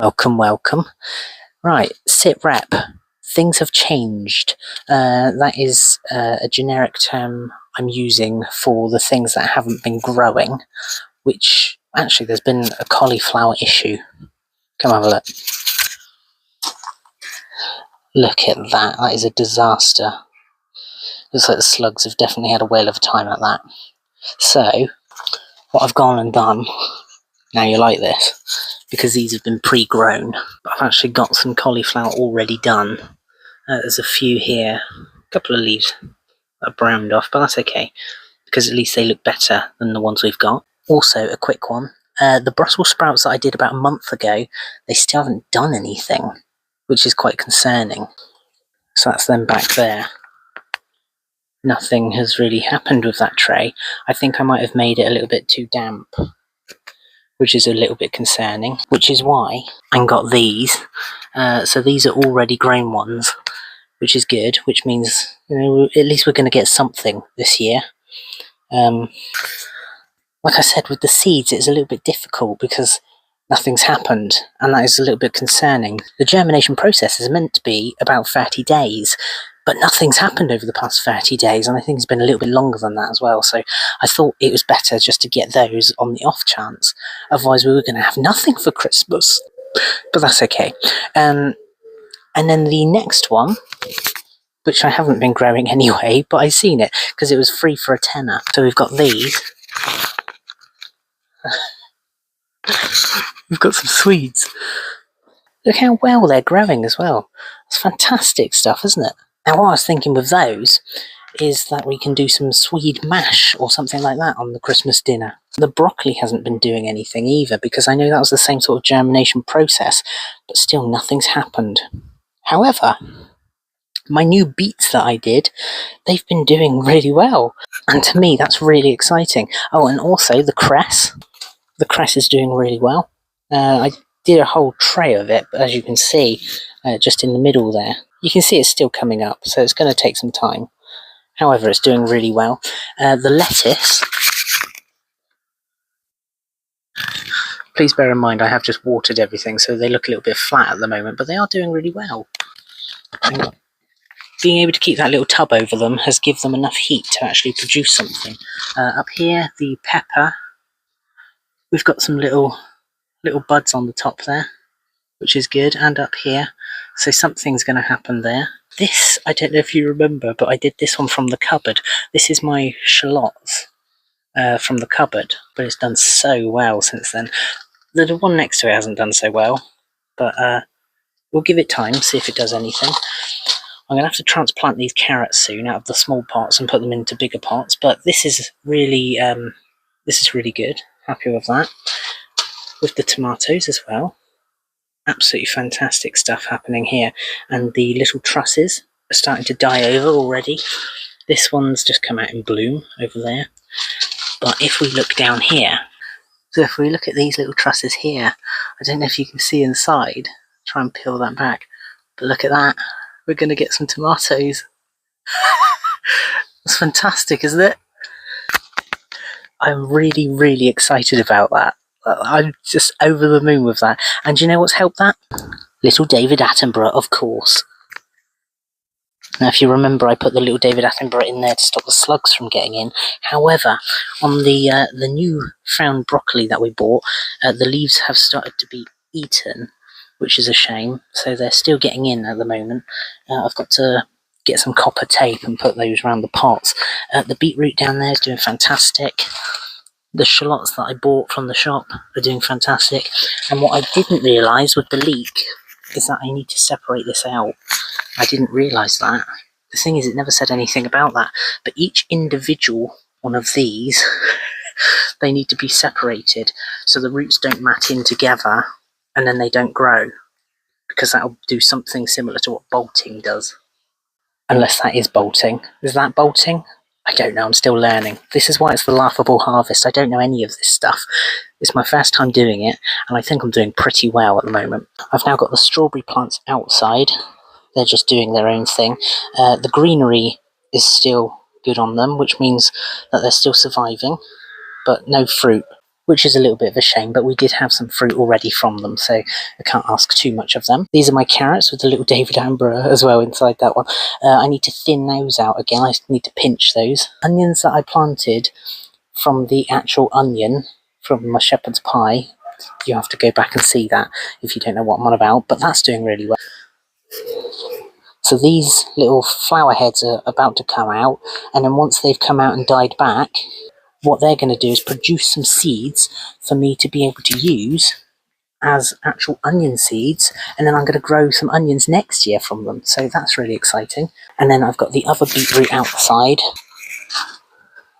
Welcome, welcome. Right, sit rep. Things have changed. That is a generic term I'm using for the things that haven't been growing, which actually there's been a cauliflower issue. Come have a look. Look at that. That is a disaster. Looks like the slugs have definitely had a whale of a time at that. So, what I've gone and done, now you like this, because these have been pre-grown, I've actually got some cauliflower already done. There's a few here, a couple of leaves that are browned off, but that's okay, because at least they look better than the ones we've got. Also, a quick one, the Brussels sprouts that I did about a month ago, they still haven't done anything, which is quite concerning. So that's them back there. Nothing has really happened with that tray. I think I might have made it a little bit too damp, which is a little bit concerning, which is why I got these. So these are already grown ones, which is good, which means, you know, at least we're going to get something this year. Like I said, with the seeds, it's a little bit difficult because nothing's happened, and that is a little bit concerning. The germination process is meant to be about 30 days, but nothing's happened over the past 30 days, and I think it's been a little bit longer than that as well, so I thought it was better just to get those on the off chance. Otherwise we were going to have nothing for Christmas, but that's okay. And then the next one, which I haven't been growing anyway, but I've seen it because it was free for a tenner. So we've got these. We've got some Swedes. Look how well they're growing as well. It's fantastic stuff, isn't it? Now what I was thinking with those is that we can do some Swede mash or something like that on the Christmas dinner. The broccoli hasn't been doing anything either, because I know that was the same sort of germination process, but still nothing's happened. However, my new beets that I did, they've been doing really well, and to me that's really exciting. Oh, and also the cress. The cress is doing really well. I did a whole tray of it, but as you can see, just in the middle there, you can see it's still coming up, so it's going to take some time. However, it's doing really well. The lettuce, please bear in mind I have just watered everything, so they look a little bit flat at the moment, but they are doing really well. And being able to keep that little tub over them has given them enough heat to actually produce something. Up here, the pepper, we've got some little buds on the top there, which is good, and up here, so something's going to happen there. This, I don't know if you remember, but I did this one from the cupboard. This is my shallots from the cupboard, but it's done so well since then. The one next to it hasn't done so well, but we'll give it time, see if it does anything. I'm going to have to transplant these carrots soon out of the small pots and put them into bigger pots, but this is really good. Happy with that. With the tomatoes as well. Absolutely fantastic stuff happening here, and the little trusses are starting to die over already. This one's just come out in bloom over there, but if we look down here, so if we look at these little trusses here, I don't know if you can see inside, try and peel that back, but look at that, we're going to get some tomatoes. That's fantastic, isn't it? I'm really, really excited about that. I'm just over the moon with that. And do you know what's helped that? Little David Attenborough, of course. Now, if you remember, I put the little David Attenborough in there to stop the slugs from getting in. However, on the new found broccoli that we bought, the leaves have started to be eaten, which is a shame. So they're still getting in at the moment. I've got to get some copper tape and put those around the pots. The beetroot down there is doing fantastic. The shallots that I bought from the shop are doing fantastic. And what I didn't realise with the leek is that I need to separate this out. I didn't realise that. The thing is, it never said anything about that. But each individual one of these, they need to be separated so the roots don't mat in together and then they don't grow. Because that'll do something similar to what bolting does. Unless that is bolting. Is that bolting? I don't know, I'm still learning. This is why it's the laughable harvest. I don't know any of this stuff. It's my first time doing it, and I think I'm doing pretty well at the moment. I've now got the strawberry plants outside. They're just doing their own thing. The greenery is still good on them, which means that they're still surviving, but no fruit. which is a little bit of a shame, but we did have some fruit already from them, so I can't ask too much of them. These are my carrots with the little David Attenborough as well inside that one. I need to thin those out again. I need to pinch those. Onions that I planted from the actual onion from my shepherd's pie. You have to go back and see that if you don't know what I'm on about, but that's doing really well. So these little flower heads are about to come out, and then once they've come out and died back, what they're going to do is produce some seeds for me to be able to use as actual onion seeds, and then I'm going to grow some onions next year from them, so that's really exciting. And then I've got the other beetroot outside,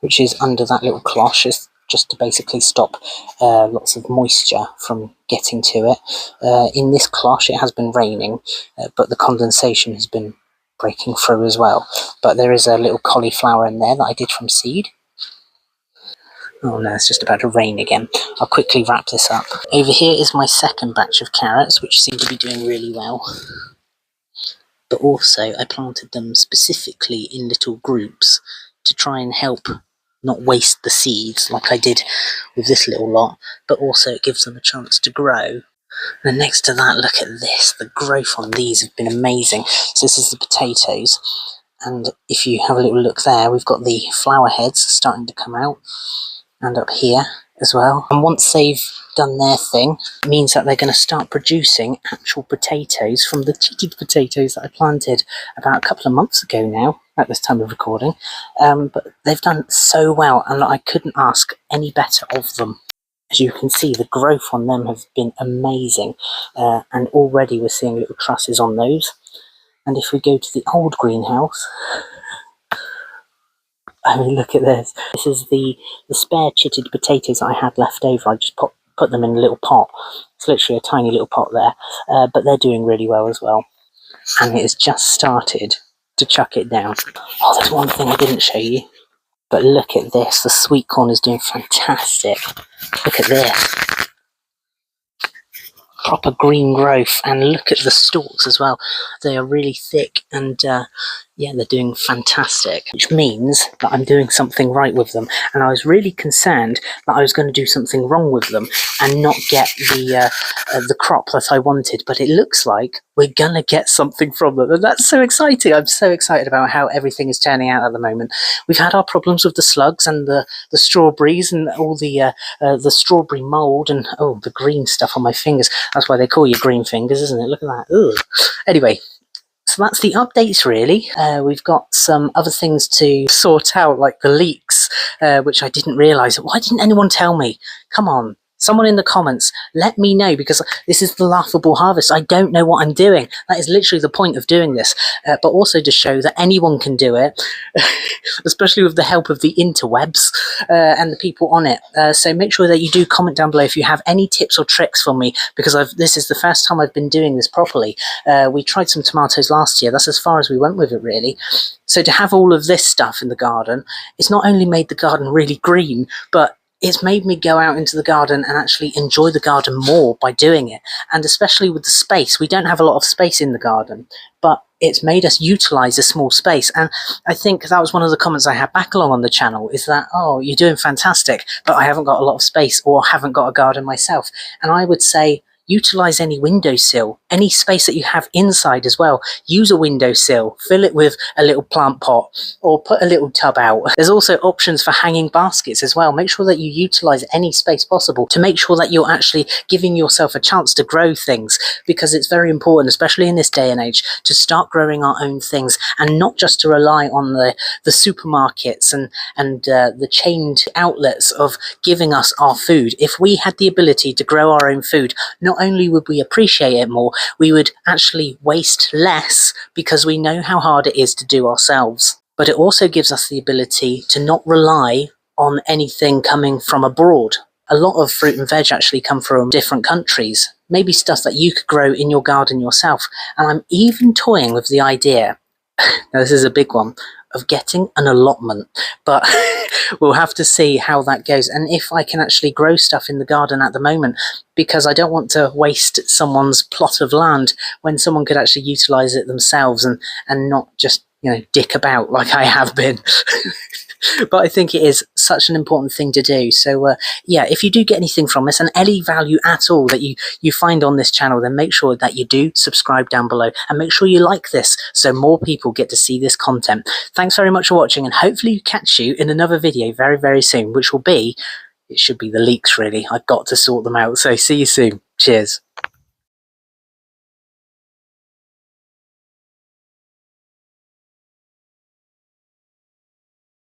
which is under that little cloche, just to basically stop lots of moisture from getting to it. In this cloche it has been raining, but the condensation has been breaking through as well. But there is a little cauliflower in there that I did from seed. Oh no, it's just about to rain again. I'll quickly wrap this up. Over here is my second batch of carrots, which seem to be doing really well. But also I planted them specifically in little groups to try and help not waste the seeds like I did with this little lot, but also it gives them a chance to grow. And next to that, look at this. The growth on these have been amazing. So this is the potatoes, and if you have a little look there, we've got the flower heads starting to come out, and up here as well. And once they've done their thing, it means that they're going to start producing actual potatoes from the cheated potatoes that I planted about a couple of months ago now, at this time of recording. But they've done so well, and I couldn't ask any better of them. As you can see, the growth on them has been amazing, and already we're seeing little trusses on those. And if we go to the old greenhouse, I mean, look at this. This is the spare chitted potatoes I had left over. I just put them in a little pot. It's literally a tiny little pot there, but they're doing really well as well. And it has just started to chuck it down. Oh, there's one thing I didn't show you. But look at this. The sweet corn is doing fantastic. Look at this. Proper green growth, and look at the stalks as well. They are really thick, and yeah, they're doing fantastic, which means that I'm doing something right with them. And I was really concerned that I was going to do something wrong with them and not get the crop that I wanted, but it looks like we're gonna get something from them, and that's so exciting. I'm so excited about how everything is turning out at the moment. We've had our problems with the slugs and the strawberries and all the strawberry mold and oh, the green stuff on my fingers. That's why they call you green fingers, isn't it? Look at that. Ugh. Anyway, so that's the updates really. We've got some other things to sort out, like the leaks, which I didn't realise. Why didn't anyone tell me? Come on. Someone in the comments, let me know, because this is the laughable harvest. I don't know what I'm doing. That is literally the point of doing this, but also to show that anyone can do it, especially with the help of the interwebs and the people on it. So make sure that you do comment down below if you have any tips or tricks for me, because this is the first time I've been doing this properly. We tried some tomatoes last year. That's as far as we went with it, really. So to have all of this stuff in the garden, it's not only made the garden really green, but it's made me go out into the garden and actually enjoy the garden more by doing it. And especially with the space, we don't have a lot of space in the garden, but it's made us utilize a small space. And I think that was one of the comments I had back along on the channel, is that, oh, you're doing fantastic, but I haven't got a lot of space, or haven't got a garden myself. And I would say, utilize any windowsill, any space that you have inside as well. Use a windowsill, fill it with a little plant pot, or put a little tub out. There's also options for hanging baskets as well. Make sure that you utilize any space possible to make sure that you're actually giving yourself a chance to grow things, because it's very important, especially in this day and age, to start growing our own things and not just to rely on the supermarkets and the chained outlets of giving us our food. If we had the ability to grow our own food, not only would we appreciate it more, we would actually waste less, because we know how hard it is to do ourselves. But it also gives us the ability to not rely on anything coming from abroad. A lot of fruit and veg actually come from different countries, maybe stuff that you could grow in your garden yourself. And I'm even toying with the idea, now this is a big one, of getting an allotment, but we'll have to see how that goes, and if I can actually grow stuff in the garden at the moment, because I don't want to waste someone's plot of land when someone could actually utilize it themselves and not just, you know, dick about like I have been. But I think it is such an important thing to do. So yeah, if you do get anything from this and any value at all that you find on this channel, then make sure that you do subscribe down below and make sure you like this so more people get to see this content. Thanks very much for watching, and hopefully catch you in another video very, very soon, which will be, it should be the leaks really. I've got to sort them out. So see you soon. Cheers.